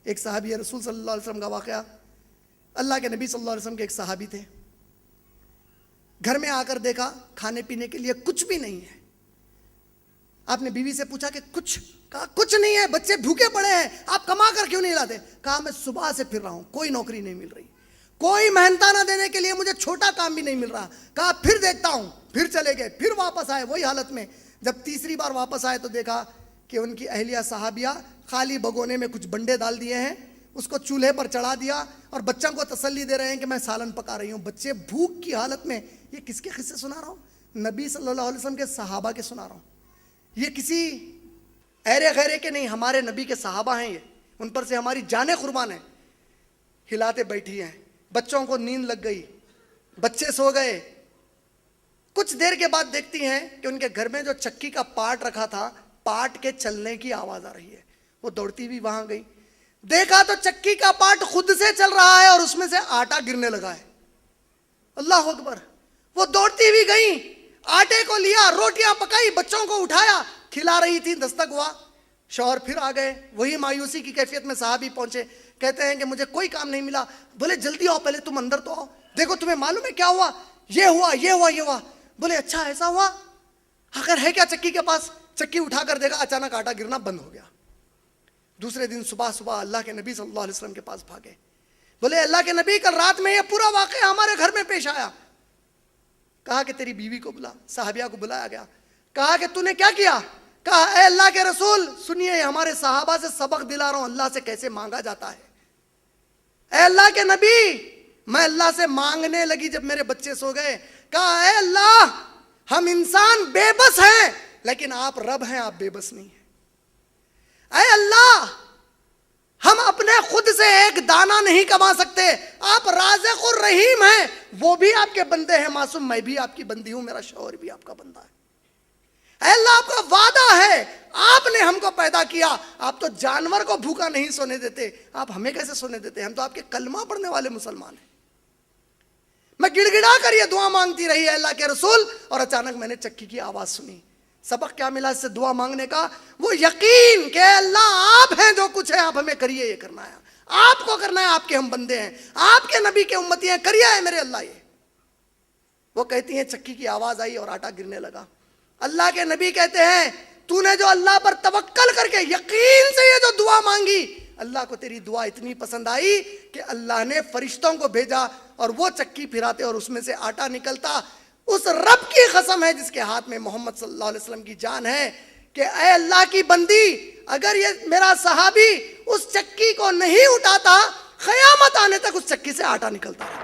ایک صحابی رسول صلی اللہ علیہ وسلم کا واقعہ. اللہ کے نبی صلی اللہ علیہ وسلم کے ایک صحابی تھے. گھر میں آ کر دیکھا کھانے پینے کے لیے کچھ بھی نہیں ہے. آپ نے بیوی سے پوچھا کہ کچھ؟ کہا کچھ نہیں ہے, بچے بھوکے پڑے ہیں, آپ کما کر کیوں نہیں لاتے؟ کہا میں صبح سے پھر رہا ہوں, کوئی نوکری نہیں مل رہی, کوئی محنتانہ دینے کے لیے مجھے چھوٹا کام بھی نہیں مل رہا. کہا پھر دیکھتا ہوں. پھر چلے گئے, پھر واپس آئے وہی حالت میں. جب تیسری بار واپس آئے تو دیکھا کہ ان کی اہلیہ صحابیہ خالی بگونے میں کچھ بنڈے ڈال دیے ہیں, اس کو چولہے پر چڑھا دیا اور بچوں کو تسلی دے رہے ہیں کہ میں سالن پکا رہی ہوں. بچے بھوک کی حالت میں. یہ کس کے قصے سنا رہا ہوں؟ نبی صلی اللہ علیہ وسلم کے صحابہ کے سنا رہا ہوں. یہ کسی ایرے غیرے کے نہیں, ہمارے نبی کے صحابہ ہیں. یہ ان پر سے ہماری جانیں قربان ہیں. ہلاتے بیٹھی ہیں, بچوں کو نیند لگ گئی, بچے سو گئے. کچھ دیر کے بعد دیکھتی ہیں کہ ان کے گھر میں جو چکی کا پارٹ رکھا تھا, پارٹ کے چلنے کی آواز آ رہی ہے. وہ دوڑتی ہوئی وہاں گئی, دیکھا تو چکی کا پارٹ خود سے چل رہا ہے اور اس میں سے آٹا گرنے لگا ہے. اللہ اکبر. وہ دوڑتی ہوئی گئی, آٹے کو لیا, روٹیاں پکائی, بچوں کو اٹھایا, کھلا رہی تھی. دستک ہوا, شوہر پھر آ گئے. وہی مایوسی کی کیفیت میں صحابی پہنچے, کہتے ہیں کہ مجھے کوئی کام نہیں ملا. بولے جلدی آؤ, پہلے تم اندر تو آؤ, دیکھو تمہیں معلوم ہے کیا ہوا؟ یہ ہوا, یہ ہوا, یہ ہوا. بولے اچھا ایسا ہوا؟ آخر ہے کیا چکی کے پاس؟ چکی اٹھا کر دیکھا, اچانک آٹا گرنا بند ہو گیا. دوسرے دن صبح اللہ کے نبی صلی اللہ علیہ وسلم کے پاس بھاگے. بولے اللہ کے نبی, کل رات میں یہ پورا واقعہ ہمارے گھر میں پیش آیا. کہا کہ تیری بیوی کو بلا. صحابیہ کو بلایا گیا. کہا کہ تو نے کیا کیا؟ کہا اے اللہ کے رسول سنیے, ہمارے صحابہ سے سبق دلا رہا ہوں اللہ سے کیسے مانگا جاتا ہے. اے اللہ کے نبی, میں اللہ سے مانگنے لگی جب میرے بچے سو گئے. کہا اے اللہ, ہم انسان بے بس ہیں لیکن آپ رب ہیں, آپ بے بس نہیں ہیں. اے اللہ, ہم اپنے خود سے ایک دانہ نہیں کما سکتے, آپ رازق الرحیم ہیں, وہ بھی آپ کے بندے ہیں معصوم, میں بھی آپ کی بندی ہوں, میرا شوہر بھی آپ کا بندہ ہے. اے اللہ, آپ کا وعدہ ہے, آپ نے ہم کو پیدا کیا, آپ تو جانور کو بھوکا نہیں سونے دیتے, آپ ہمیں کیسے سونے دیتے؟ ہم تو آپ کے کلمہ پڑھنے والے مسلمان ہیں. میں گڑ گڑا کر یہ دعا مانگتی رہی ہے اللہ کے رسول, اور اچانک میں نے چکی کی آواز سنی. سبق کیا ملا اس سے دعا مانگنے کا؟ وہ یقین کہ اللہ آپ ہیں, جو کچھ ہے آپ ہمیں کریے, یہ کرنا ہے, آپ کو کرنا ہے, آپ کے ہم بندے ہیں, آپ کے نبی کے امتی ہیں, کریے ہے میرے اللہ یہ. وہ کہتی ہیں چکی کی آواز آئی اور آٹا گرنے لگا. اللہ کے نبی کہتے ہیں تو نے جو اللہ پر توکل کر کے یقین سے یہ جو دعا مانگی, اللہ کو تیری دعا اتنی پسند آئی کہ اللہ نے فرشتوں کو بھیجا اور وہ چکی پھراتے اور اس میں سے آٹا نکلتا. اس رب کی قسم ہے جس کے ہاتھ میں محمد صلی اللہ علیہ وسلم کی جان ہے, کہ اے اللہ کی بندی, اگر یہ میرا صحابی اس چکی کو نہیں اٹھاتا, قیامت آنے تک اس چکی سے آٹا نکلتا.